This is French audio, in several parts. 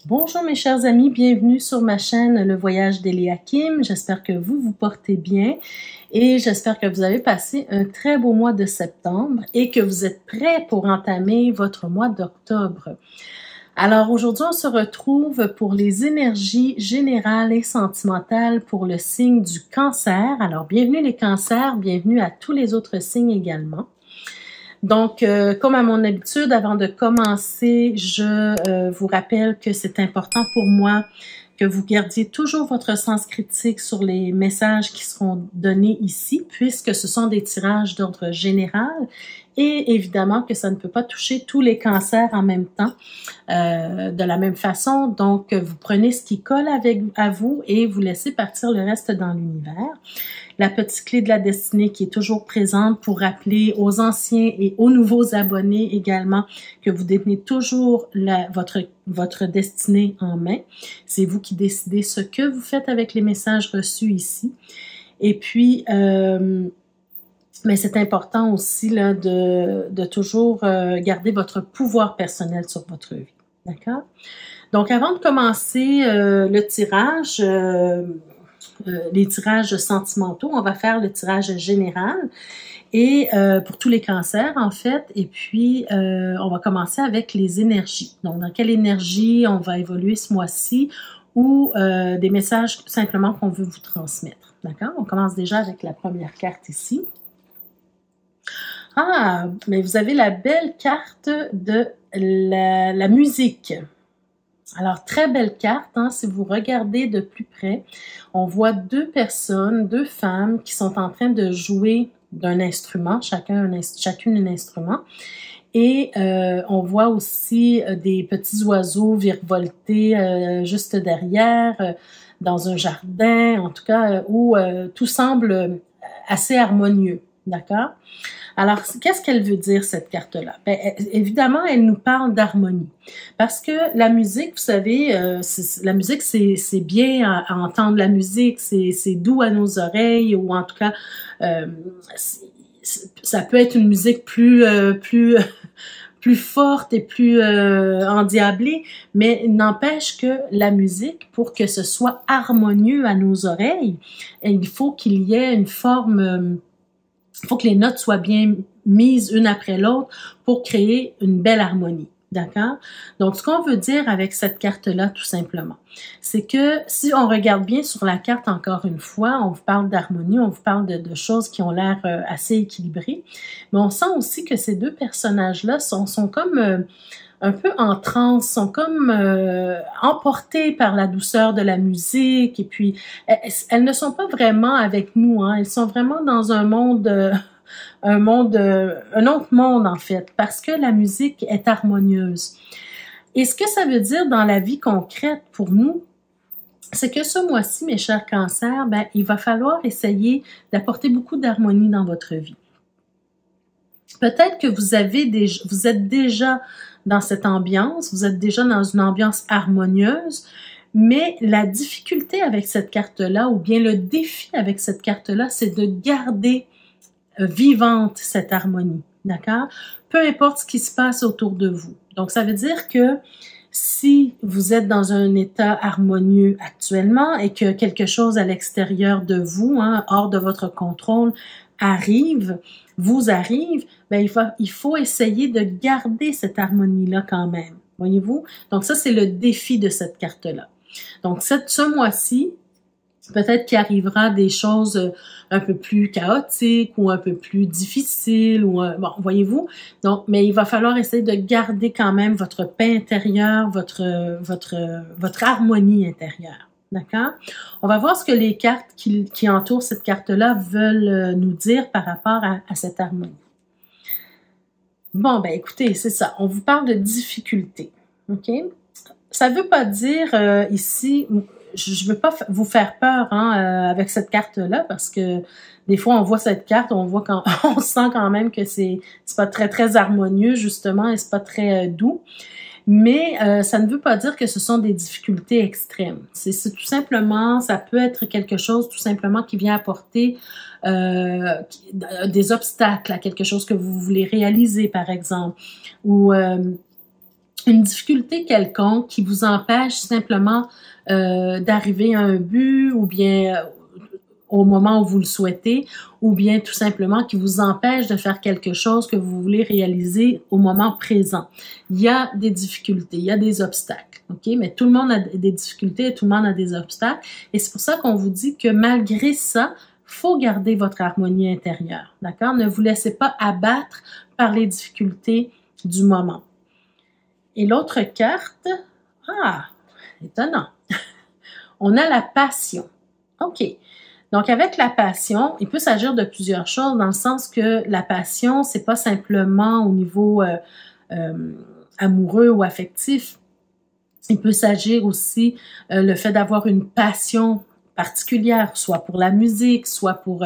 Bonjour mes chers amis, bienvenue sur ma chaîne Le Voyage d'Eliakim. J'espère que vous vous portez bien et j'espère que vous avez passé un très beau mois de septembre et que vous êtes prêts pour entamer votre mois d'octobre. Alors aujourd'hui, on se retrouve pour les énergies générales et sentimentales pour le signe du Cancer. Alors bienvenue les cancers, bienvenue à tous les autres signes également. Donc, comme à mon habitude, avant de commencer, je vous rappelle que c'est important pour moi que vous gardiez toujours votre sens critique sur les messages qui seront donnés ici, puisque ce sont des tirages d'ordre général et évidemment que ça ne peut pas toucher tous les cancers en même temps de la même façon. Donc, vous prenez ce qui colle à vous et vous laissez partir le reste dans l'univers. La petite clé de la destinée qui est toujours présente pour rappeler aux anciens et aux nouveaux abonnés également que vous détenez toujours votre destinée en main. C'est vous qui décidez ce que vous faites avec les messages reçus ici. Et puis, mais c'est important aussi là, de toujours garder votre pouvoir personnel sur votre vie. D'accord? Donc, avant de commencer le tirage, les tirages sentimentaux, on va faire le tirage général et pour tous les cancers en fait, et puis on va commencer avec les énergies. Donc dans quelle énergie on va évoluer ce mois-ci ou des messages simplement qu'on veut vous transmettre. D'accord? On commence déjà avec la première carte ici. Ah, mais vous avez la belle carte de la musique. Alors, très belle carte, hein, si vous regardez de plus près, on voit deux personnes, deux femmes qui sont en train de jouer d'un instrument, chacune un instrument. Et on voit aussi des petits oiseaux virevolter juste derrière, dans un jardin, en tout cas, où tout semble assez harmonieux, d'accord? Alors, qu'est-ce qu'elle veut dire, cette carte-là? Bien, évidemment, elle nous parle d'harmonie. Parce que la musique, vous savez, la musique, c'est bien à entendre la musique, c'est doux à nos oreilles, ou en tout cas, ça peut être une musique plus forte et plus endiablée, mais n'empêche que la musique, pour que ce soit harmonieux à nos oreilles, il faut qu'il y ait une forme... Il faut que les notes soient bien mises une après l'autre pour créer une belle harmonie. D'accord? Donc, ce qu'on veut dire avec cette carte-là, tout simplement, c'est que si on regarde bien sur la carte, encore une fois, on vous parle d'harmonie, on vous parle de choses qui ont l'air assez équilibrées, mais on sent aussi que ces deux personnages-là sont comme... un peu en transe, sont comme emportées par la douceur de la musique, et puis elles ne sont pas vraiment avec nous, hein, elles sont vraiment dans un autre monde en fait, parce que la musique est harmonieuse. Et ce que ça veut dire dans la vie concrète pour nous, c'est que ce mois-ci, mes chers cancers, ben, il va falloir essayer d'apporter beaucoup d'harmonie dans votre vie. Peut-être que vous êtes déjà dans cette ambiance, vous êtes déjà dans une ambiance harmonieuse, mais la difficulté avec cette carte-là, ou bien le défi avec cette carte-là, c'est de garder vivante cette harmonie, d'accord? Peu importe ce qui se passe autour de vous. Donc, ça veut dire que si vous êtes dans un état harmonieux actuellement et que quelque chose à l'extérieur de vous, hein, hors de votre contrôle, vous arrive, ben il faut essayer de garder cette harmonie-là quand même, voyez-vous? Donc ça, c'est le défi de cette carte-là. Donc ce mois-ci, peut-être qu'il arrivera des choses un peu plus chaotiques ou un peu plus difficiles, ou bon, voyez-vous? Donc, mais il va falloir essayer de garder quand même votre paix intérieure, votre harmonie intérieure. D'accord? On va voir ce que les cartes qui entourent cette carte-là veulent nous dire par rapport à cette harmonie. Bon, ben écoutez, c'est ça. On vous parle de difficultés. OK? Ça ne veut pas dire ici, je ne veux pas vous faire peur hein, avec cette carte-là, parce que des fois, on voit cette carte, on sent quand même que c'est pas très, très harmonieux, justement, et c'est pas très doux. Mais ça ne veut pas dire que ce sont des difficultés extrêmes. C'est tout simplement, ça peut être quelque chose tout simplement qui vient apporter des obstacles à quelque chose que vous voulez réaliser, par exemple, ou une difficulté quelconque qui vous empêche simplement d'arriver à un but ou bien au moment où vous le souhaitez, ou bien tout simplement qui vous empêche de faire quelque chose que vous voulez réaliser au moment présent. Il y a des difficultés, il y a des obstacles, ok? Mais tout le monde a des difficultés, tout le monde a des obstacles, et c'est pour ça qu'on vous dit que malgré ça, faut garder votre harmonie intérieure, d'accord? Ne vous laissez pas abattre par les difficultés du moment. Et l'autre carte, étonnant, on a la passion, ok? Donc, avec la passion, il peut s'agir de plusieurs choses dans le sens que la passion, c'est pas simplement au niveau amoureux ou affectif. Il peut s'agir aussi le fait d'avoir une passion particulière, soit pour la musique, soit pour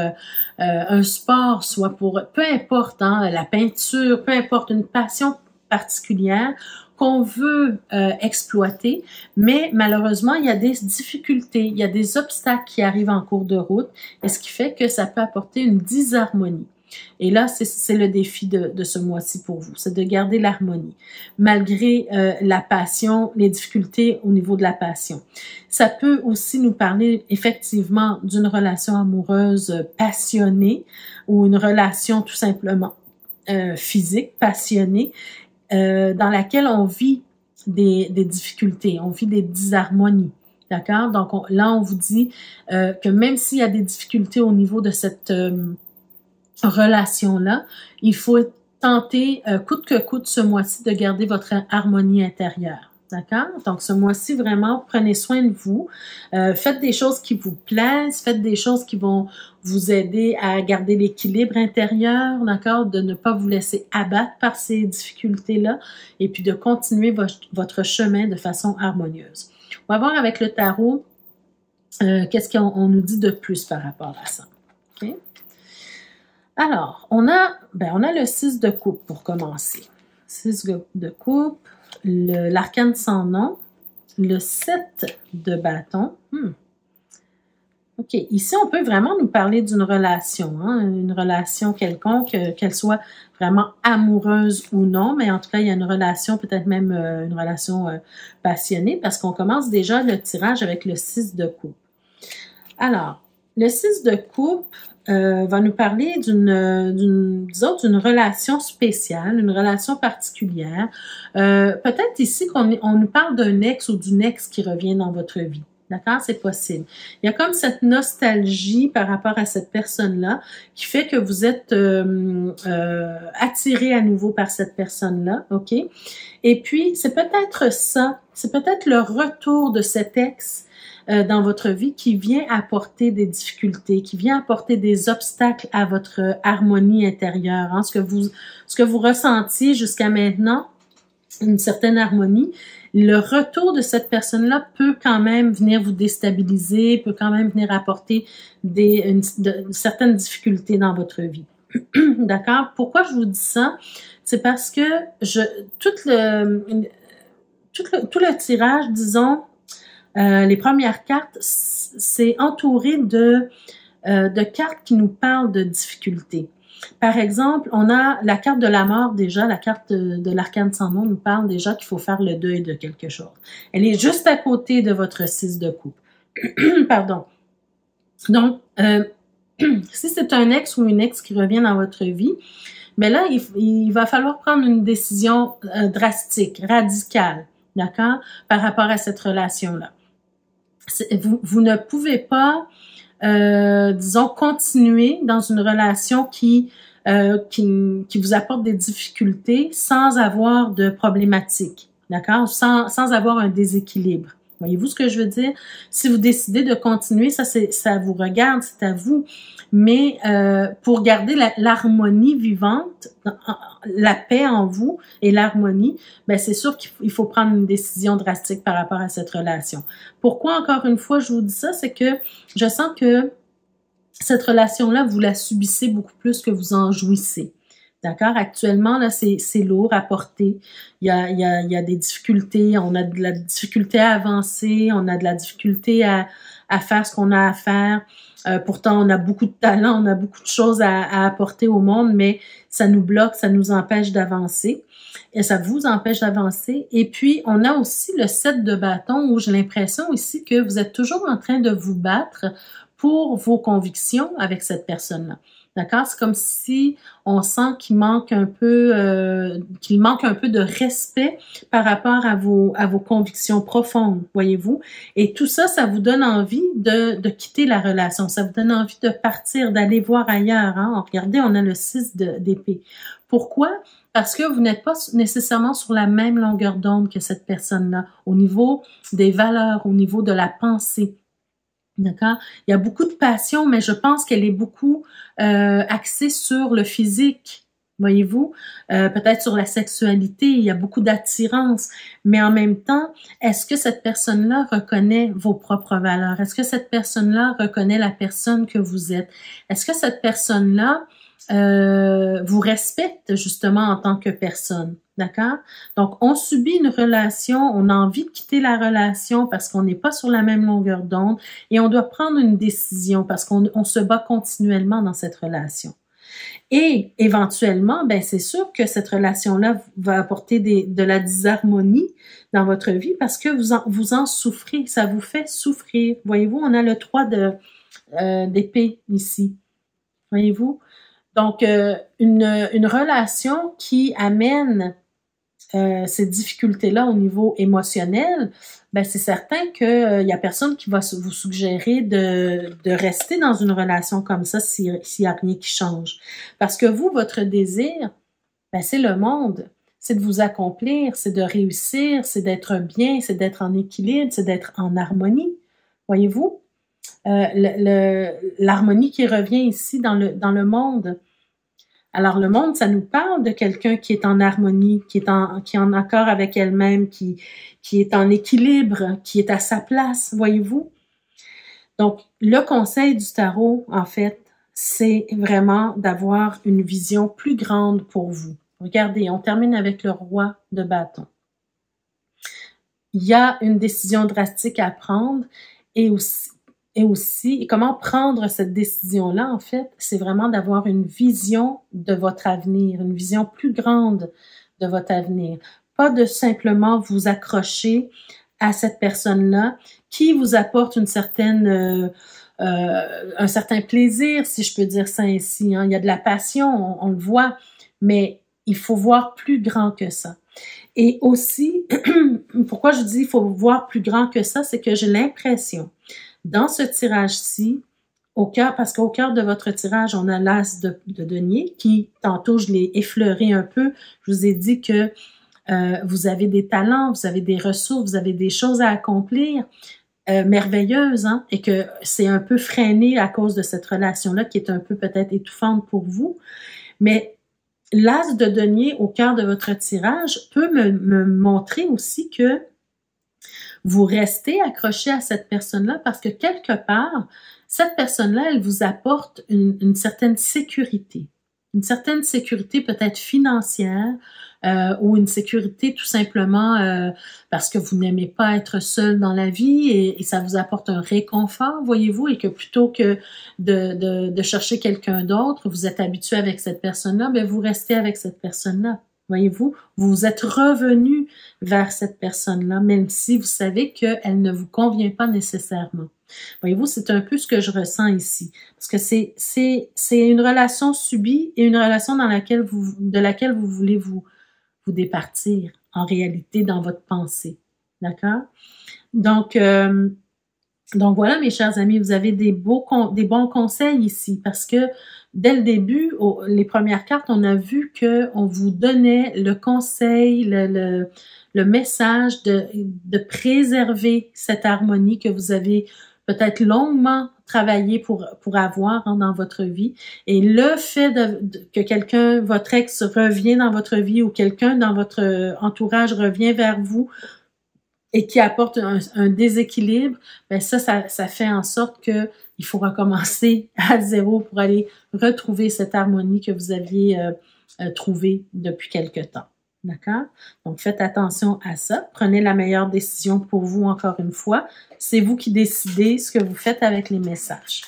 un sport, soit pour, peu importe, hein, la peinture, peu importe, une passion particulière qu'on veut exploiter, mais malheureusement, il y a des difficultés, il y a des obstacles qui arrivent en cours de route, et ce qui fait que ça peut apporter une disharmonie. Et là, c'est le défi de ce mois-ci pour vous, c'est de garder l'harmonie, malgré la passion, les difficultés au niveau de la passion. Ça peut aussi nous parler effectivement d'une relation amoureuse passionnée ou une relation tout simplement physique, passionnée, dans laquelle on vit des difficultés, on vit des disharmonies, d'accord? Donc là, on vous dit que même s'il y a des difficultés au niveau de cette relation-là, il faut tenter, coûte que coûte ce mois-ci, de garder votre harmonie intérieure. D'accord? Donc, ce mois-ci, vraiment, prenez soin de vous. Faites des choses qui vous plaisent. Faites des choses qui vont vous aider à garder l'équilibre intérieur, d'accord? De ne pas vous laisser abattre par ces difficultés-là et puis de continuer votre chemin de façon harmonieuse. On va voir avec le tarot qu'est-ce qu'on nous dit de plus par rapport à ça. OK? Alors, on a le 6 de coupe pour commencer. 6 de coupe. L'arcane sans nom, le 7 de bâton. OK, ici, on peut vraiment nous parler d'une relation, hein, une relation quelconque, qu'elle soit vraiment amoureuse ou non, mais en tout cas, il y a une relation, peut-être même une relation passionnée, parce qu'on commence déjà le tirage avec le 6 de coupe. Alors, le 6 de coupe va nous parler d'une relation spéciale, une relation particulière. Peut-être ici on nous parle d'un ex ou d'une ex qui revient dans votre vie. D'accord? C'est possible. Il y a comme cette nostalgie par rapport à cette personne-là qui fait que vous êtes attiré à nouveau par cette personne-là, OK? Et puis, c'est peut-être ça, c'est peut-être le retour de cet ex dans votre vie qui vient apporter des difficultés, qui vient apporter des obstacles à votre harmonie intérieure. Hein? Ce que vous ressentiez jusqu'à maintenant, une certaine harmonie, le retour de cette personne-là peut quand même venir vous déstabiliser, peut quand même venir apporter certaines difficultés dans votre vie. D'accord? Pourquoi je vous dis ça? C'est parce que tout le tirage, disons, les premières cartes, c'est entouré de cartes qui nous parlent de difficultés. Par exemple, on a la carte de la mort déjà, la carte de l'arcane sans nom nous parle déjà qu'il faut faire le deuil de quelque chose. Elle est juste à côté de votre 6 de coupe. Pardon. Donc, si c'est un ex ou une ex qui revient dans votre vie, mais là, il va falloir prendre une décision drastique, radicale, d'accord, par rapport à cette relation-là. Vous ne pouvez pas, disons, continuer dans une relation qui vous apporte des difficultés sans avoir de problématiques, d'accord? Sans avoir un déséquilibre. Voyez-vous ce que je veux dire? Si vous décidez de continuer, ça vous regarde, c'est à vous. Mais pour garder l'harmonie vivante, la paix en vous et l'harmonie, ben c'est sûr qu'il faut prendre une décision drastique par rapport à cette relation. Pourquoi, encore une fois, je vous dis ça? C'est que je sens que cette relation-là, vous la subissez beaucoup plus que vous en jouissez. D'accord? Actuellement, là, c'est lourd à porter. Il y a des difficultés. On a de la difficulté à avancer. On a de la difficulté à faire ce qu'on a à faire. Pourtant, on a beaucoup de talent, on a beaucoup de choses à apporter au monde, mais ça nous bloque, ça nous empêche d'avancer. Et ça vous empêche d'avancer. Et puis, on a aussi le 7 de bâton où j'ai l'impression ici que vous êtes toujours en train de vous battre pour vos convictions avec cette personne-là. D'accord? C'est comme si on sent qu'il manque un peu de respect par rapport à vos convictions profondes, voyez-vous? Et tout ça, ça vous donne envie de quitter la relation. Ça vous donne envie de partir, d'aller voir ailleurs. Hein? Regardez, on a le 6 d'épée. Pourquoi? Parce que vous n'êtes pas nécessairement sur la même longueur d'onde que cette personne-là, au niveau des valeurs, au niveau de la pensée. D'accord? Il y a beaucoup de passion, mais je pense qu'elle est beaucoup axée sur le physique, voyez-vous? Peut-être sur la sexualité, il y a beaucoup d'attirance, mais en même temps, est-ce que cette personne-là reconnaît vos propres valeurs? Est-ce que cette personne-là reconnaît la personne que vous êtes? Est-ce que cette personne-là vous respecte justement en tant que personne? D'accord? Donc, on subit une relation, on a envie de quitter la relation parce qu'on n'est pas sur la même longueur d'onde et on doit prendre une décision parce qu'on se bat continuellement dans cette relation. Et éventuellement, ben c'est sûr que cette relation-là va apporter de la disharmonie dans votre vie parce que vous en souffrez, ça vous fait souffrir. Voyez-vous, on a le 3 d'épée ici. Voyez-vous? Donc, une relation qui amène ces difficultés-là au niveau émotionnel, ben c'est certain qu'il y a personne qui va vous suggérer de rester dans une relation comme ça s'il y a rien qui change. Parce que vous, votre désir, ben c'est le monde, c'est de vous accomplir, c'est de réussir, c'est d'être bien, c'est d'être en équilibre, c'est d'être en harmonie. Voyez-vous? L'harmonie qui revient ici dans le monde. Alors, le monde, ça nous parle de quelqu'un qui est en harmonie, qui est en accord avec elle-même, qui est en équilibre, qui est à sa place, voyez-vous? Donc, le conseil du tarot, en fait, c'est vraiment d'avoir une vision plus grande pour vous. Regardez, on termine avec le roi de bâton. Il y a une décision drastique à prendre et aussi, comment prendre cette décision-là, en fait, c'est vraiment d'avoir une vision de votre avenir, une vision plus grande de votre avenir. Pas de simplement vous accrocher à cette personne-là qui vous apporte un certain plaisir, si je peux dire ça ainsi. Hein. Il y a de la passion, on le voit, mais il faut voir plus grand que ça. Et aussi, pourquoi je dis il faut voir plus grand que ça, c'est que j'ai l'impression dans ce tirage-ci, parce qu'au cœur de votre tirage, on a l'as de denier qui, tantôt, je l'ai effleuré un peu. Je vous ai dit que vous avez des talents, vous avez des ressources, vous avez des choses à accomplir merveilleuses, hein, et que c'est un peu freiné à cause de cette relation-là qui est un peu peut-être étouffante pour vous. Mais l'as de denier au cœur de votre tirage peut me montrer aussi que vous restez accroché à cette personne-là parce que quelque part, cette personne-là, elle vous apporte une certaine sécurité. Une certaine sécurité peut-être financière ou une sécurité tout simplement parce que vous n'aimez pas être seul dans la vie et ça vous apporte un réconfort, voyez-vous, et que plutôt que de chercher quelqu'un d'autre, vous êtes habitué avec cette personne-là, bien vous restez avec cette personne-là. Voyez-vous, vous êtes revenu vers cette personne-là, même si vous savez qu'elle ne vous convient pas nécessairement. Voyez-vous, c'est un peu ce que je ressens ici. Parce que c'est une relation subie et une relation de laquelle vous voulez vous départir, en réalité, dans votre pensée. D'accord? Donc voilà, mes chers amis, vous avez des bons conseils ici parce que dès le début, les premières cartes, on a vu qu'on vous donnait le conseil, le message de préserver cette harmonie que vous avez peut-être longuement travaillé pour avoir dans votre vie. Et le fait que quelqu'un, votre ex revient dans votre vie ou quelqu'un dans votre entourage revient vers vous, et qui apporte un déséquilibre, ben ça fait en sorte que il faut recommencer à zéro pour aller retrouver cette harmonie que vous aviez trouvé depuis quelque temps. D'accord? Donc, faites attention à ça. Prenez la meilleure décision pour vous, encore une fois. C'est vous qui décidez ce que vous faites avec les messages.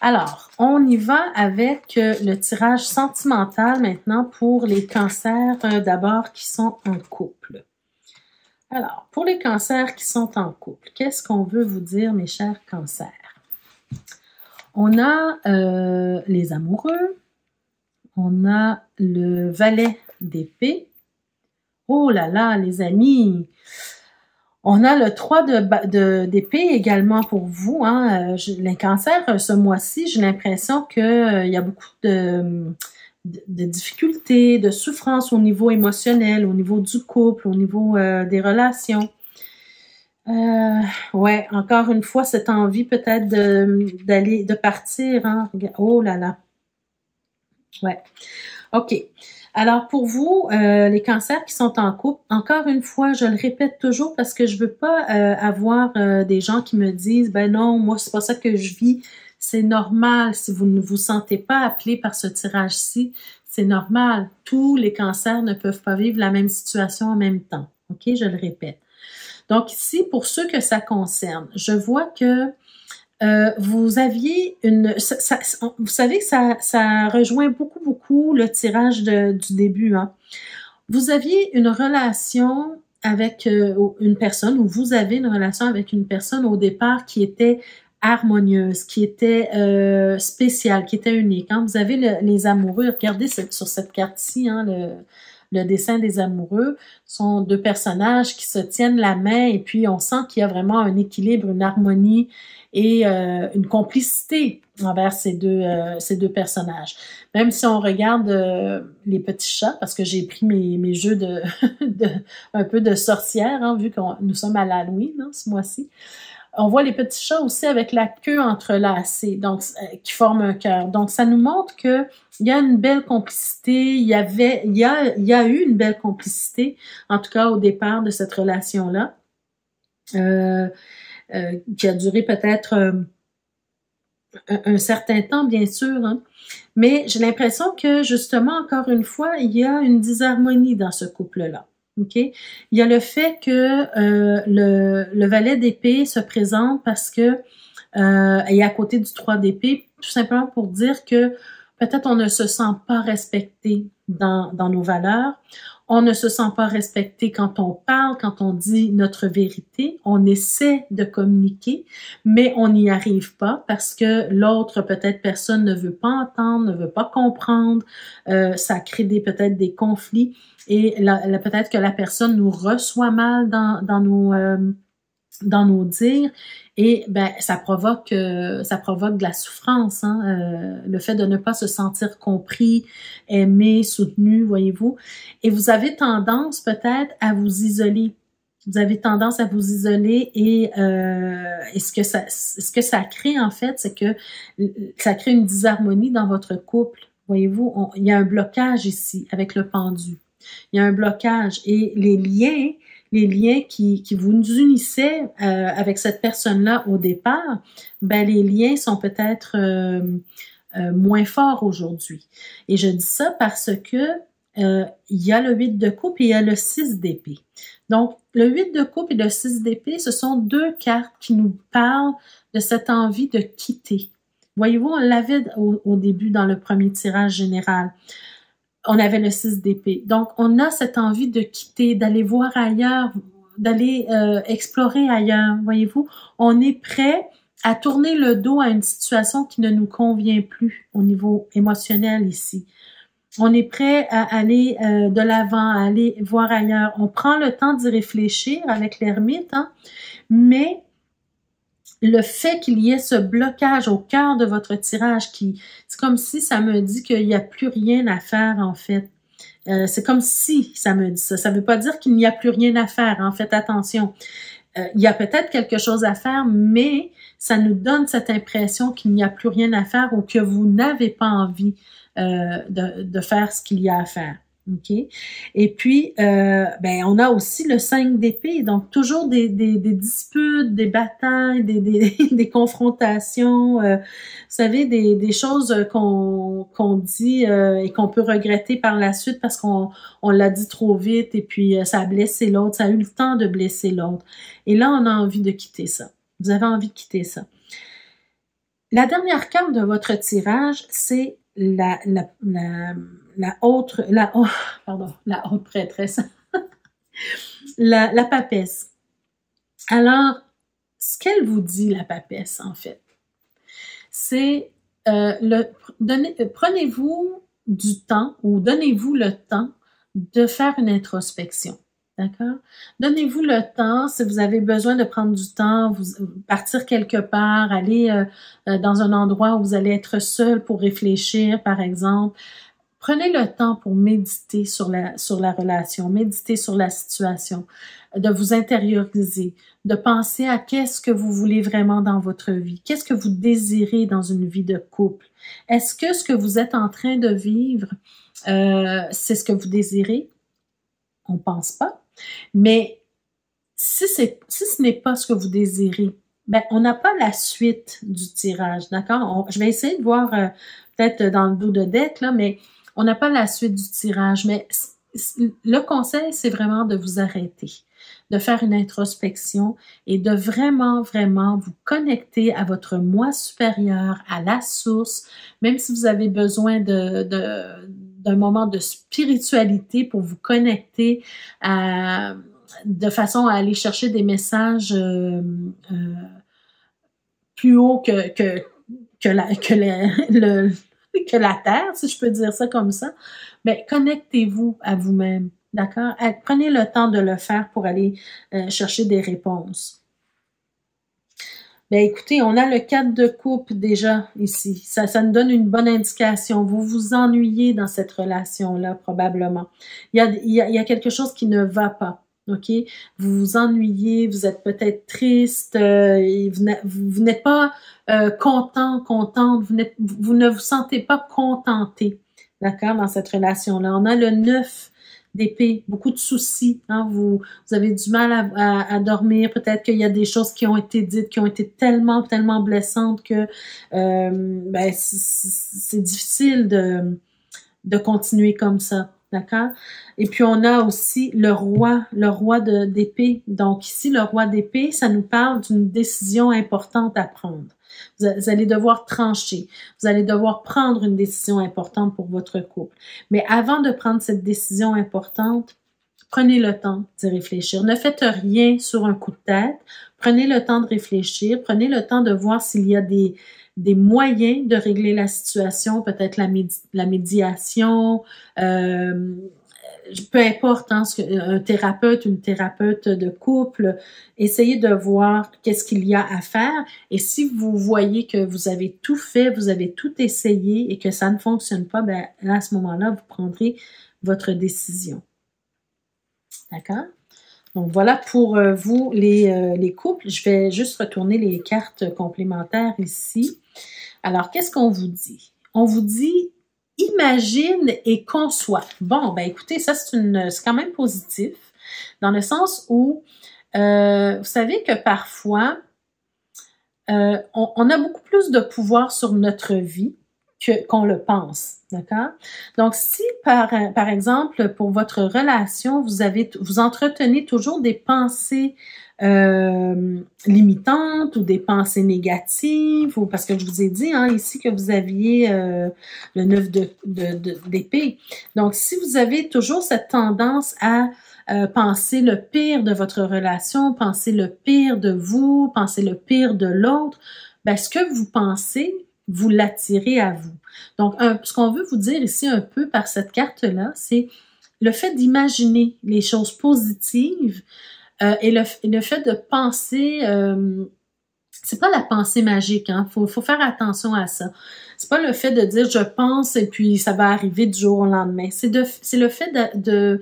Alors, on y va avec le tirage sentimental maintenant pour les cancers d'abord qui sont en couple. Alors, pour les cancers qui sont en couple, qu'est-ce qu'on veut vous dire, mes chers cancers? On a les amoureux, on a le valet d'épée. Oh là là, les amis! On a le 3 d'épée également pour vous. Hein. Les cancers, ce mois-ci, j'ai l'impression qu'il y a beaucoup de difficultés, de souffrances au niveau émotionnel, au niveau du couple, au niveau des relations. Ouais, encore une fois, cette envie peut-être de partir. Hein. Oh là là. Ouais. OK. Alors, pour vous, les cancers qui sont en couple, encore une fois, je le répète toujours parce que je veux pas avoir des gens qui me disent « Ben non, moi, c'est pas ça que je vis. » C'est normal si vous ne vous sentez pas appelé par ce tirage-ci. C'est normal. Tous les cancers ne peuvent pas vivre la même situation en même temps. OK? Je le répète. Donc ici, pour ceux que ça concerne, je vois que vous aviez vous savez que ça rejoint beaucoup le tirage du début. Hein. Vous aviez une relation avec une personne, ou vous avez une relation avec une personne au départ qui était harmonieuse, qui était spéciale, qui était unique. Hein. Vous avez les amoureux, regardez sur cette carte-ci, hein, le dessin des amoureux, sont deux personnages qui se tiennent la main et puis on sent qu'il y a vraiment un équilibre, une harmonie et une complicité envers ces deux personnages. Même si on regarde les petits chats, parce que j'ai pris mes jeux un peu de sorcière, hein, vu que nous sommes à l'Halloween hein, ce mois-ci. On voit les petits chats aussi avec la queue entrelacée, donc qui forment un cœur. Donc, ça nous montre que il y a une belle complicité, il y a eu une belle complicité, en tout cas au départ de cette relation-là, qui a duré peut-être un certain temps, bien sûr, hein. Mais j'ai l'impression que, justement, encore une fois, il y a une disharmonie dans ce couple-là. OK? Il y a le fait que le valet d'épée se présente parce que est à côté du 3 d'épée, tout simplement pour dire que peut-être on ne se sent pas respecté dans nos valeurs. On ne se sent pas respecté quand on parle, quand on dit notre vérité. On essaie de communiquer, mais on n'y arrive pas parce que l'autre, peut-être personne ne veut pas entendre, ne veut pas comprendre. Ça crée peut-être des conflits et peut-être que la personne nous reçoit mal dans nos dires et ben ça provoque de la souffrance, hein, le fait de ne pas se sentir compris, aimé, soutenu, voyez-vous. Et vous avez tendance peut-être à vous isoler. Vous avez tendance à vous isoler et ce que ça crée en fait, c'est que ça crée une disharmonie dans votre couple. Voyez-vous, il y a un blocage ici avec le pendu. Il y a un blocage et les liens qui vous unissaient avec cette personne-là au départ, ben les liens sont peut-être moins forts aujourd'hui. Et je dis ça parce que il y a le 8 de coupe et il y a le 6 d'épée. Donc, le 8 de coupe et le 6 d'épée, ce sont deux cartes qui nous parlent de cette envie de quitter. Voyez-vous, on l'avait au début dans le premier tirage général. On avait le 6 d'épée. Donc, on a cette envie de quitter, d'aller voir ailleurs, d'aller explorer ailleurs, voyez-vous. On est prêt à tourner le dos à une situation qui ne nous convient plus au niveau émotionnel ici. On est prêt à aller de l'avant, à aller voir ailleurs. On prend le temps d'y réfléchir avec l'ermite, hein, mais le fait qu'il y ait ce blocage au cœur de votre tirage, c'est comme si ça me dit qu'il n'y a plus rien à faire en fait. C'est comme si ça me dit ça. Ça ne veut pas dire qu'il n'y a plus rien à faire. En fait, attention. Il y a peut-être quelque chose à faire, mais ça nous donne cette impression qu'il n'y a plus rien à faire ou que vous n'avez pas envie de faire ce qu'il y a à faire. OK? Et puis, ben, on a aussi le 5 d'épée, donc toujours des disputes, des batailles, des confrontations, vous savez, des choses qu'on dit et qu'on peut regretter par la suite parce qu'on l'a dit trop vite et puis ça a blessé l'autre, ça a eu le temps de blesser l'autre. Et là, on a envie de quitter ça. Vous avez envie de quitter ça. La dernière carte de votre tirage, c'est la haute prêtresse, la papesse. Alors, ce qu'elle vous dit, la papesse, en fait, c'est prenez-vous du temps ou donnez-vous le temps de faire une introspection. D'accord? Donnez-vous le temps, si vous avez besoin de prendre du temps, partir quelque part, aller dans un endroit où vous allez être seul pour réfléchir, par exemple. Prenez le temps pour méditer sur la relation, méditer sur la situation, de vous intérioriser, de penser à qu'est-ce que vous voulez vraiment dans votre vie, qu'est-ce que vous désirez dans une vie de couple. Est-ce que ce que vous êtes en train de vivre, c'est ce que vous désirez? On pense pas. Mais si ce n'est pas ce que vous désirez, ben on n'a pas la suite du tirage, d'accord? Je vais essayer de voir peut-être dans le dos de deck, là, mais on n'a pas la suite du tirage. Mais le conseil, c'est vraiment de vous arrêter, de faire une introspection et de vraiment, vraiment vous connecter à votre moi supérieur, à la source, même si vous avez besoin d'un moment de spiritualité pour vous connecter de façon à aller chercher des messages plus haut que la Terre, si je peux dire ça comme ça. Mais connectez-vous à vous-même, d'accord? Prenez le temps de le faire pour aller chercher des réponses. Ben écoutez, on a le 4 de coupe déjà ici. Ça nous donne une bonne indication. Vous vous ennuyez dans cette relation-là, probablement. Il y a quelque chose qui ne va pas. OK? Vous vous ennuyez, vous êtes peut-être triste, vous n'êtes pas contente, vous ne vous sentez pas contenté, d'accord, dans cette relation-là. On a le 9 d'épée, beaucoup de soucis, hein, vous avez du mal à dormir, peut-être qu'il y a des choses qui ont été dites, qui ont été tellement blessantes que ben, c'est difficile de continuer comme ça. D'accord? Et puis, on a aussi le roi d'épée. Donc, ici, le roi d'épée, ça nous parle d'une décision importante à prendre. Vous allez devoir trancher. Vous allez devoir prendre une décision importante pour votre couple. Mais avant de prendre cette décision importante, prenez le temps d'y réfléchir. Ne faites rien sur un coup de tête. Prenez le temps de réfléchir. Prenez le temps de voir s'il y a des moyens de régler la situation, peut-être la médiation, peu importe, hein, un thérapeute, une thérapeute de couple, essayez de voir qu'est-ce qu'il y a à faire. Et si vous voyez que vous avez tout fait, vous avez tout essayé et que ça ne fonctionne pas, ben là, à ce moment-là, vous prendrez votre décision. D'accord? Donc, voilà pour vous, les couples. Je vais juste retourner les cartes complémentaires ici. Alors, qu'est-ce qu'on vous dit? On vous dit, imagine et conçoit. Bon, ben écoutez, ça, c'est quand même positif, dans le sens où, vous savez que parfois, on a beaucoup plus de pouvoir sur notre vie qu'on le pense, d'accord? Donc, si par exemple, pour votre relation, vous entretenez toujours des pensées limitantes ou des pensées négatives, ou parce que je vous ai dit hein, ici que vous aviez le 9 d'épée. Donc, si vous avez toujours cette tendance à penser le pire de votre relation, penser le pire de vous, penser le pire de l'autre, ben, ce que vous pensez, vous l'attirez à vous. Donc, ce qu'on veut vous dire ici un peu par cette carte-là, c'est le fait d'imaginer les choses positives et le fait de penser, c'est pas la pensée magique, hein. Faut faire attention à ça. C'est pas le fait de dire je pense et puis ça va arriver du jour au lendemain. C'est le fait de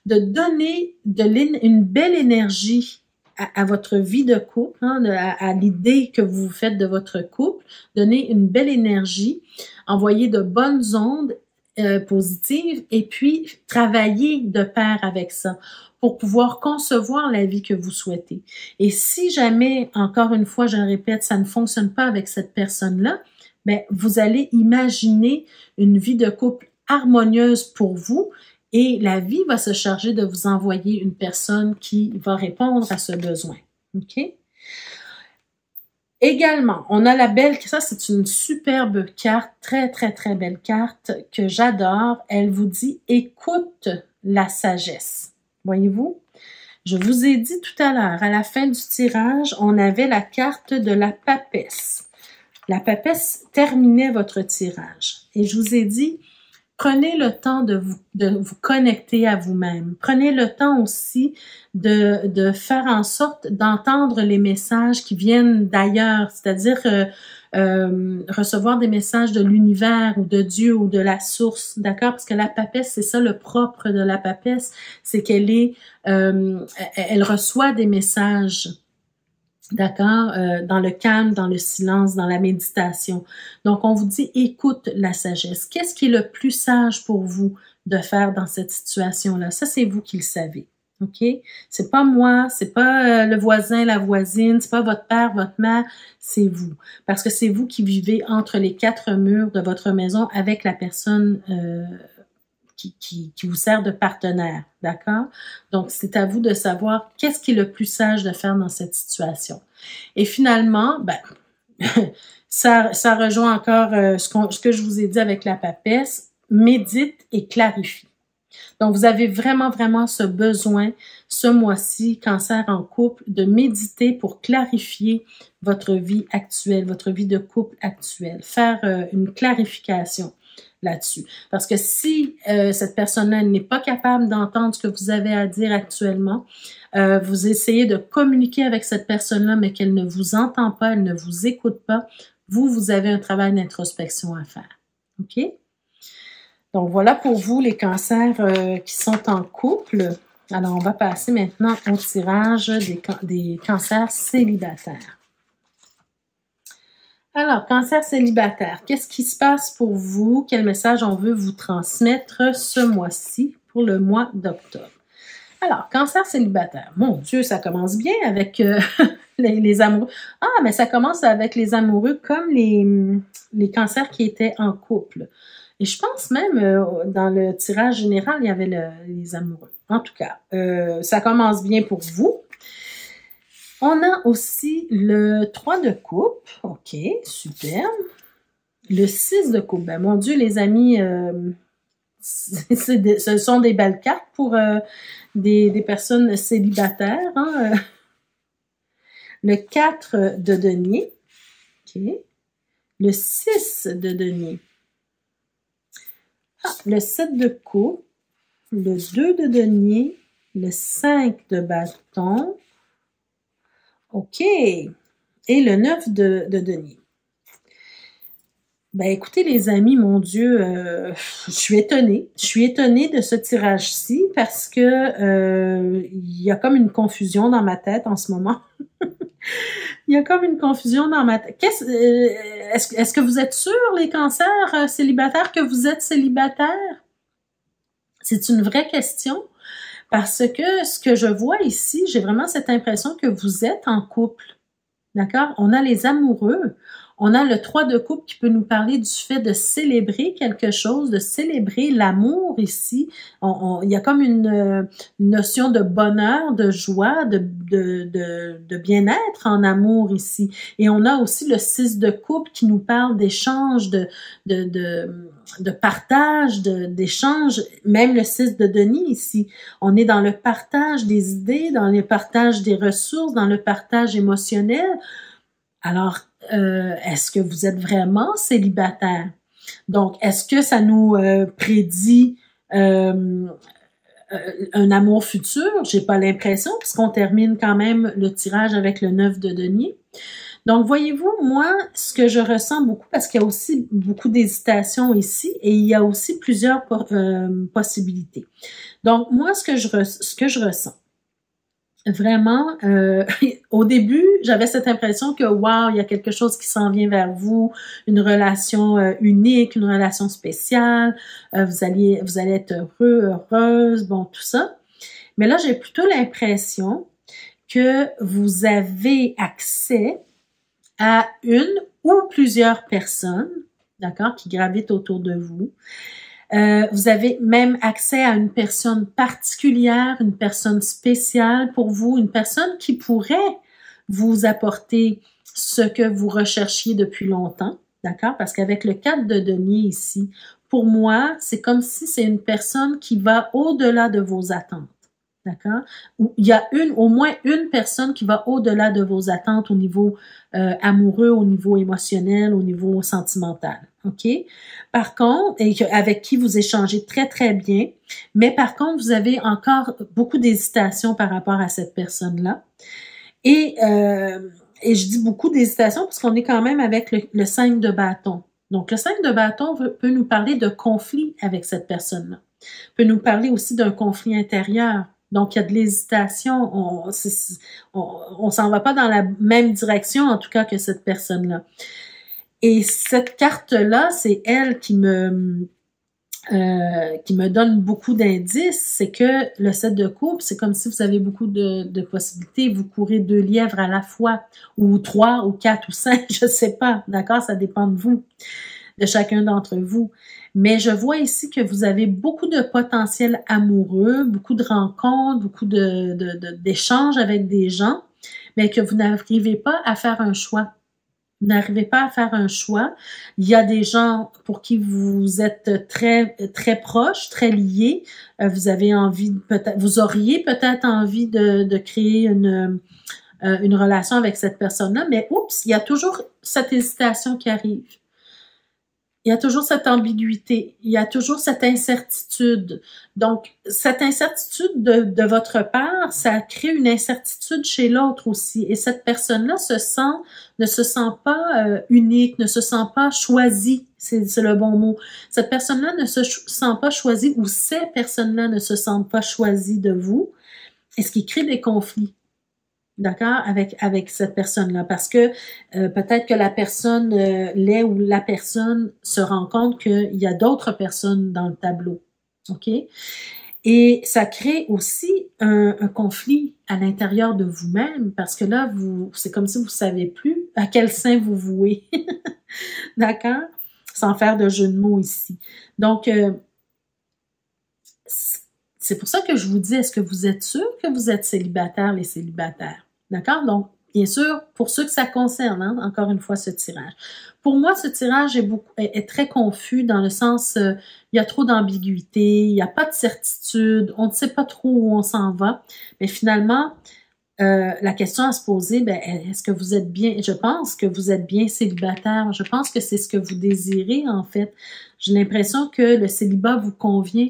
donner une belle énergie à votre vie de couple, hein, à l'idée que vous faites de votre couple, donner une belle énergie, envoyer de bonnes ondes positive et puis travailler de pair avec ça pour pouvoir concevoir la vie que vous souhaitez. Et si jamais, encore une fois, je le répète, ça ne fonctionne pas avec cette personne-là, ben, vous allez imaginer une vie de couple harmonieuse pour vous et la vie va se charger de vous envoyer une personne qui va répondre à ce besoin. OK? Également, on a la belle, ça c'est une superbe carte, très très très belle carte que j'adore. Elle vous dit « Écoute la sagesse ». Voyez-vous? Je vous ai dit tout à l'heure, à la fin du tirage, on avait la carte de la papesse. La papesse terminait votre tirage. Et je vous ai dit, prenez le temps de vous connecter à vous-même. Prenez le temps aussi de faire en sorte d'entendre les messages qui viennent d'ailleurs, c'est-à-dire recevoir des messages de l'univers ou de Dieu ou de la source, d'accord? Parce que la papesse, c'est ça le propre de la papesse, c'est qu'elle elle reçoit des messages. D'accord? Dans le calme, dans le silence, dans la méditation. Donc, on vous dit, écoute la sagesse. Qu'est-ce qui est le plus sage pour vous de faire dans cette situation-là? Ça, c'est vous qui le savez. OK? C'est pas moi, c'est pas le voisin, la voisine, c'est pas votre père, votre mère, c'est vous. Parce que c'est vous qui vivez entre les quatre murs de votre maison avec la personne qui vous sert de partenaire, d'accord? Donc, c'est à vous de savoir qu'est-ce qui est le plus sage de faire dans cette situation. Et finalement, ben, ça rejoint encore ce que je vous ai dit avec la papesse, médite et clarifie. Donc, vous avez vraiment, vraiment ce besoin, ce mois-ci, cancer en couple, de méditer pour clarifier votre vie actuelle, votre vie de couple actuelle, faire une clarification là-dessus. Parce que si cette personne-là n'est pas capable d'entendre ce que vous avez à dire actuellement, vous essayez de communiquer avec cette personne-là, mais qu'elle ne vous entend pas, elle ne vous écoute pas, vous avez un travail d'introspection à faire. OK? Donc, voilà pour vous les cancers qui sont en couple. Alors, on va passer maintenant au tirage des cancers célibataires. Alors, cancer célibataire, qu'est-ce qui se passe pour vous? Quel message on veut vous transmettre ce mois-ci pour le mois d'octobre? Alors, cancer célibataire, mon Dieu, ça commence bien avec les amoureux. Ah, mais ça commence avec les amoureux comme les cancers qui étaient en couple. Et je pense même, dans le tirage général, il y avait les amoureux. En tout cas, ça commence bien pour vous. On a aussi le 3 de coupe. OK, super. Le 6 de coupe. Ben, mon Dieu, les amis, ce sont des belles cartes pour des personnes célibataires. Hein? Le 4 de denier. OK. Le 6 de denier. Ah, le 7 de coupe. Le 2 de denier. Le 5 de bâton. OK. Et le 9 de denier. Ben écoutez les amis, mon Dieu, je suis étonnée. Je suis étonnée de ce tirage-ci parce que il y a comme une confusion dans ma tête en ce moment. Il y a comme une confusion dans ma tête. Est-ce que vous êtes sûrs, les cancers célibataires, que vous êtes célibataire? C'est une vraie question. Parce que ce que je vois ici, j'ai vraiment cette impression que vous êtes en couple. D'accord? On a les amoureux. On a le 3 de coupe qui peut nous parler du fait de célébrer quelque chose, de célébrer l'amour ici. Il y a comme une notion de bonheur, de joie, de bien-être en amour ici. Et on a aussi le 6 de coupe qui nous parle d'échange, de partage, d'échange. Même le 6 de denier ici. On est dans le partage des idées, dans le partage des ressources, dans le partage émotionnel. Alors, est-ce que vous êtes vraiment célibataire? Donc, est-ce que ça nous prédit un amour futur? J'ai pas l'impression, puisqu'on termine quand même le tirage avec le 9 de denier. Donc, voyez-vous, moi, ce que je ressens beaucoup, parce qu'il y a aussi beaucoup d'hésitation ici, et il y a aussi plusieurs possibilités. Donc, moi, ce que je ressens, vraiment, au début, j'avais cette impression que, wow, il y a quelque chose qui s'en vient vers vous, une relation unique, une relation spéciale, vous allez être heureux, heureuse, bon, tout ça. Mais là, j'ai plutôt l'impression que vous avez accès à une ou plusieurs personnes, d'accord, qui gravitent autour de vous. Vous avez même accès à une personne particulière, une personne spéciale pour vous, une personne qui pourrait vous apporter ce que vous recherchiez depuis longtemps, d'accord? Parce qu'avec le 4 de denier ici, pour moi, c'est comme si c'est une personne qui va au-delà de vos attentes. D'accord? Il y a au moins une personne qui va au-delà de vos attentes au niveau amoureux, au niveau émotionnel, au niveau sentimental. OK? Par contre, avec qui vous échangez très, très bien, mais par contre, vous avez encore beaucoup d'hésitation par rapport à cette personne-là. Et je dis beaucoup d'hésitation parce qu'on est quand même avec le 5 de bâton. Donc, le 5 de bâton peut nous parler de conflit avec cette personne-là. Peut nous parler aussi d'un conflit intérieur. Donc, il y a de l'hésitation. On s'en va pas dans la même direction, en tout cas, que cette personne-là. Et cette carte-là, c'est elle qui me donne beaucoup d'indices. C'est que le 7 de coupe, c'est comme si vous avez beaucoup de possibilités. Vous courez 2 lièvres à la fois, ou 3, ou 4, ou 5, je sais pas. D'accord? Ça dépend de vous, de chacun d'entre vous. Mais je vois ici que vous avez beaucoup de potentiel amoureux, beaucoup de rencontres, beaucoup d'échanges avec des gens, mais que vous n'arrivez pas à faire un choix. Vous n'arrivez pas à faire un choix. Il y a des gens pour qui vous êtes très, très proches, très liés. Vous avez envie, vous auriez peut-être envie de créer une relation avec cette personne-là, mais oups, il y a toujours cette hésitation qui arrive. Il y a toujours cette ambiguïté, il y a toujours cette incertitude. Donc, cette incertitude de votre part, ça crée une incertitude chez l'autre aussi. Et cette personne-là ne se sent pas unique, ne se sent pas choisie, c'est le bon mot. Cette personne-là ne se sent pas choisie ou ces personnes-là ne se sentent pas choisies de vous, et ce qui crée des conflits. D'accord, avec cette personne-là, parce que peut-être que la personne l'est ou la personne se rend compte qu'il y a d'autres personnes dans le tableau, ok? Et ça crée aussi un conflit à l'intérieur de vous-même, parce que là, c'est comme si vous savez plus à quel sein vous vouez, d'accord? Sans faire de jeu de mots ici. Donc, c'est pour ça que je vous dis, est-ce que vous êtes sûr que vous êtes célibataire, les célibataires? D'accord? Donc, bien sûr, pour ceux que ça concerne, hein, encore une fois, ce tirage. Pour moi, ce tirage est très confus dans le sens, il y a trop d'ambiguïté, il n'y a pas de certitude, on ne sait pas trop où on s'en va. Mais finalement, la question à se poser, est-ce que vous êtes bien? Je pense que vous êtes bien célibataire. Je pense que c'est ce que vous désirez, en fait. J'ai l'impression que le célibat vous convient,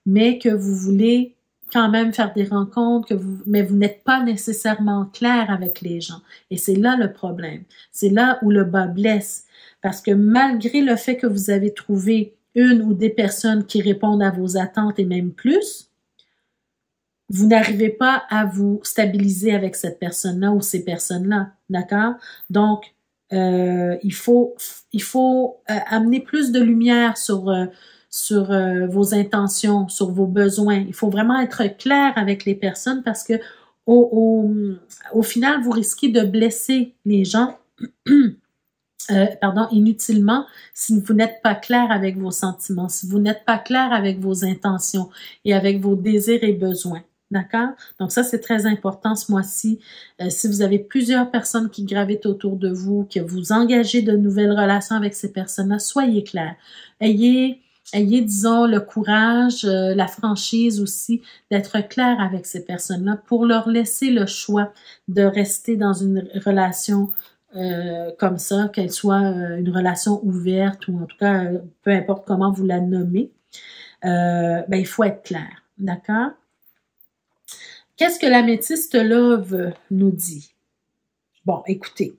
mais que vous voulez quand même faire des rencontres, mais vous n'êtes pas nécessairement clair avec les gens. Et c'est là le problème. C'est là où le bas blesse. Parce que malgré le fait que vous avez trouvé une ou des personnes qui répondent à vos attentes et même plus, vous n'arrivez pas à vous stabiliser avec cette personne-là ou ces personnes-là. D'accord? Donc, il faut amener plus de lumière sur vos intentions, sur vos besoins. Il faut vraiment être clair avec les personnes parce que au final, vous risquez de blesser les gens inutilement si vous n'êtes pas clair avec vos sentiments, si vous n'êtes pas clair avec vos intentions et avec vos désirs et besoins. D'accord? Donc ça, c'est très important ce mois-ci. Si vous avez plusieurs personnes qui gravitent autour de vous, que vous engagez de nouvelles relations avec ces personnes-là, soyez clair. Ayez, disons, le courage, la franchise aussi, d'être clair avec ces personnes-là pour leur laisser le choix de rester dans une relation comme ça, qu'elle soit une relation ouverte ou en tout cas, peu importe comment vous la nommez. Il faut être clair. D'accord? Qu'est-ce que l'améthyste love nous dit? Bon, écoutez,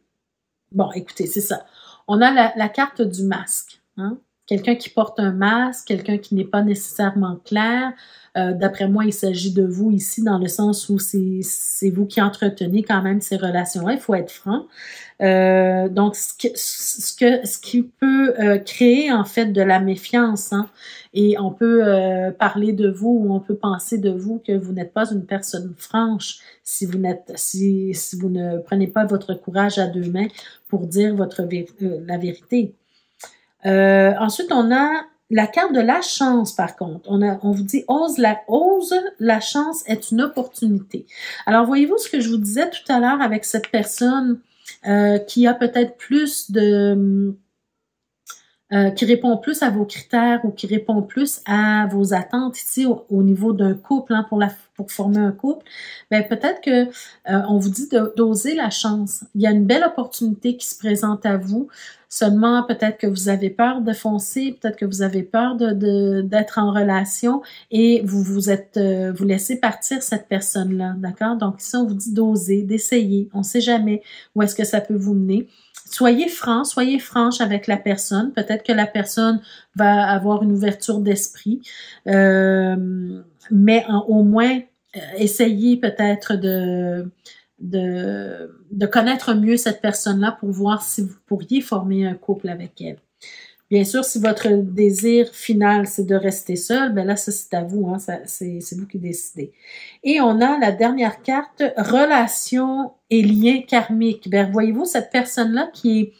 c'est ça. On a la carte du masque. Hein? Quelqu'un qui porte un masque, quelqu'un qui n'est pas nécessairement clair, D'après moi, il s'agit de vous ici dans le sens où c'est vous qui entretenez quand même ces relations-là. Il faut être franc. Donc, ce qui peut créer en fait de la méfiance, hein, et on peut parler de vous ou on peut penser de vous que vous n'êtes pas une personne franche si vous ne prenez pas votre courage à deux mains pour dire la vérité. Ensuite, on a la carte de la chance, par contre. On vous dit ose la chance est une opportunité. Alors, voyez-vous ce que je vous disais tout à l'heure avec cette personne qui a peut-être plus qui répond plus à vos critères ou qui répond plus à vos attentes ici au niveau d'un couple, hein, pour former un couple, ben peut-être que on vous dit d'oser la chance. Il y a une belle opportunité qui se présente à vous. Seulement, peut-être que vous avez peur de foncer, peut-être que vous avez peur d'être en relation et vous laissez partir cette personne-là, d'accord? Donc ici, on vous dit d'oser, d'essayer. On ne sait jamais où est-ce que ça peut vous mener. Soyez franc, soyez franche avec la personne. Peut-être que la personne va avoir une ouverture d'esprit, mais au moins, essayez peut-être de connaître mieux cette personne-là pour voir si vous pourriez former un couple avec elle. Bien sûr, si votre désir final, c'est de rester seul, ben là, ça, c'est à vous, hein, c'est vous qui décidez. Et on a la dernière carte, relation et lien karmique. Ben, voyez-vous, cette personne-là qui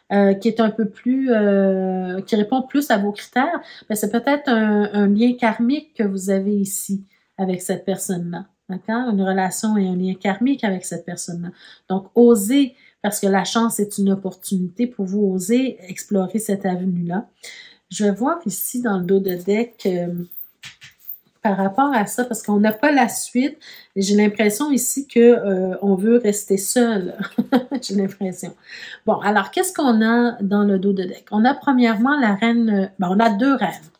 est un peu plus, qui répond plus à vos critères, ben, c'est peut-être un lien karmique que vous avez ici avec cette personne-là. D'accord? Une relation et un lien karmique avec cette personne-là. Donc, osez, parce que la chance est une opportunité pour vous, oser explorer cette avenue-là. Je vais voir ici dans le dos de deck par rapport à ça, parce qu'on n'a pas la suite. J'ai l'impression ici que on veut rester seul. J'ai l'impression. Bon, alors, qu'est-ce qu'on a dans le dos de deck? On a premièrement la reine, on a deux reines.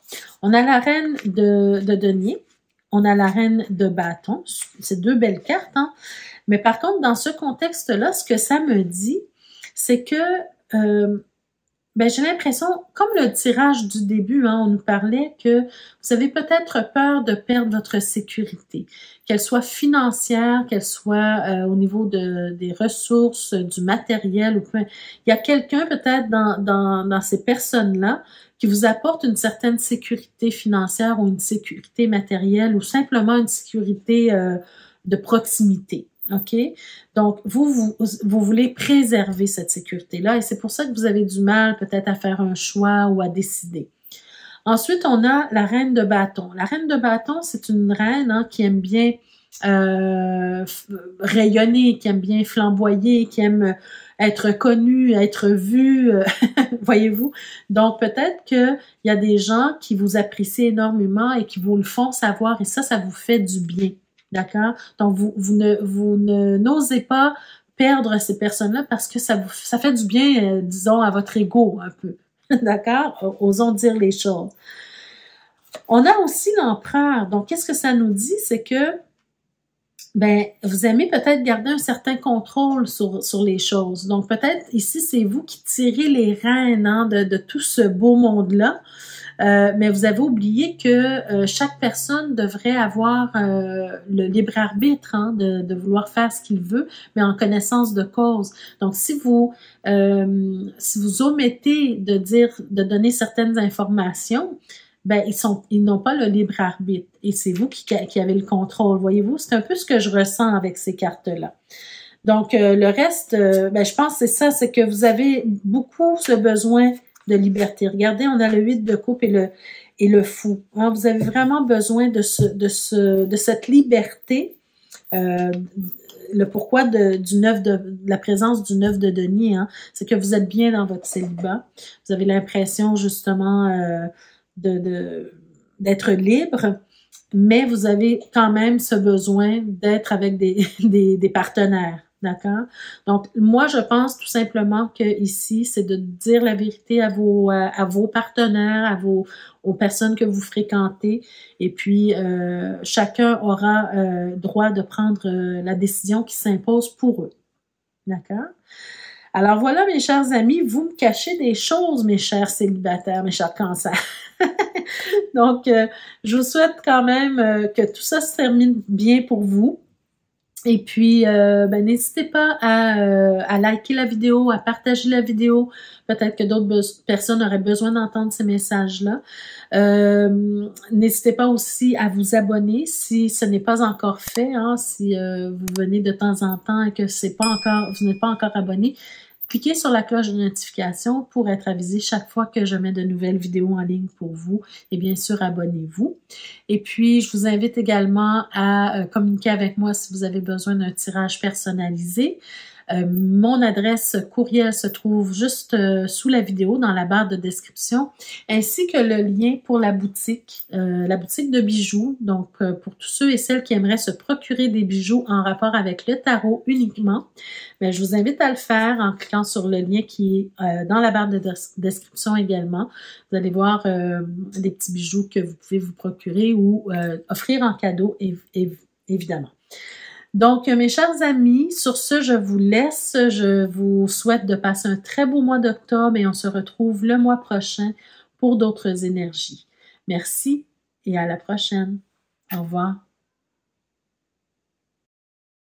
On a la reine de denier. On a la reine de bâton. C'est deux belles cartes, hein? Mais par contre, dans ce contexte-là, ce que ça me dit, c'est que j'ai l'impression, comme le tirage du début, hein, on nous parlait que vous avez peut-être peur de perdre votre sécurité, qu'elle soit financière, qu'elle soit au niveau des ressources, du matériel. Il y a quelqu'un peut-être dans ces personnes-là qui vous apporte une certaine sécurité financière ou une sécurité matérielle ou simplement une sécurité de proximité. OK? Donc, vous voulez préserver cette sécurité-là et c'est pour ça que vous avez du mal peut-être à faire un choix ou à décider. Ensuite, on a la reine de bâton. La reine de bâton, c'est une reine, hein, qui aime bien rayonner, qui aime bien flamboyer, qui aime être connue, être vue, voyez-vous. Donc, peut-être qu'il y a des gens qui vous apprécient énormément et qui vous le font savoir et ça vous fait du bien. D'accord? Donc, vous n'osez pas perdre ces personnes-là parce que ça fait du bien, disons, à votre ego un peu. D'accord? Osons dire les choses. On a aussi l'empereur. Donc, qu'est-ce que ça nous dit? C'est que vous aimez peut-être garder un certain contrôle sur les choses. Donc, peut-être ici, c'est vous qui tirez les rênes, hein, de tout ce beau monde-là. Mais vous avez oublié que chaque personne devrait avoir le libre arbitre, hein, de vouloir faire ce qu'il veut, mais en connaissance de cause. Donc, si vous omettez de donner certaines informations, ils n'ont pas le libre arbitre. Et c'est vous qui avez le contrôle. Voyez-vous, c'est un peu ce que je ressens avec ces cartes-là. Donc, le reste, je pense que c'est ça, c'est que vous avez beaucoup ce besoin de liberté. Regardez, on a le 8 de coupe et le fou. Hein, vous avez vraiment besoin de cette liberté. Le pourquoi de la présence du 9 de denier, hein, c'est que vous êtes bien dans votre célibat. Vous avez l'impression justement d'être libre, mais vous avez quand même ce besoin d'être avec des partenaires. D'accord? Donc, moi, je pense tout simplement que ici, c'est de dire la vérité à vos partenaires, aux personnes que vous fréquentez. Et puis, chacun aura droit de prendre la décision qui s'impose pour eux. D'accord? Alors voilà, mes chers amis, vous me cachez des choses, mes chers célibataires, mes chers cancers. Donc, je vous souhaite quand même que tout ça se termine bien pour vous. Et puis, n'hésitez pas à liker la vidéo, à partager la vidéo. Peut-être que d'autres personnes auraient besoin d'entendre ces messages-là. N'hésitez pas aussi à vous abonner si ce n'est pas encore fait. Hein, si vous venez de temps en temps et que vous n'êtes pas encore abonné, cliquez sur la cloche de notification pour être avisé chaque fois que je mets de nouvelles vidéos en ligne pour vous. Et bien sûr, abonnez-vous. Et puis, je vous invite également à communiquer avec moi si vous avez besoin d'un tirage personnalisé. Mon adresse courriel se trouve juste sous la vidéo, dans la barre de description, ainsi que le lien pour la boutique de bijoux. Donc, pour tous ceux et celles qui aimeraient se procurer des bijoux en rapport avec le tarot uniquement, je vous invite à le faire en cliquant sur le lien qui est dans la barre de description également. Vous allez voir des petits bijoux que vous pouvez vous procurer ou offrir en cadeau, évidemment. Donc, mes chers amis, sur ce, je vous laisse. Je vous souhaite de passer un très beau mois d'octobre et on se retrouve le mois prochain pour d'autres énergies. Merci et à la prochaine. Au revoir.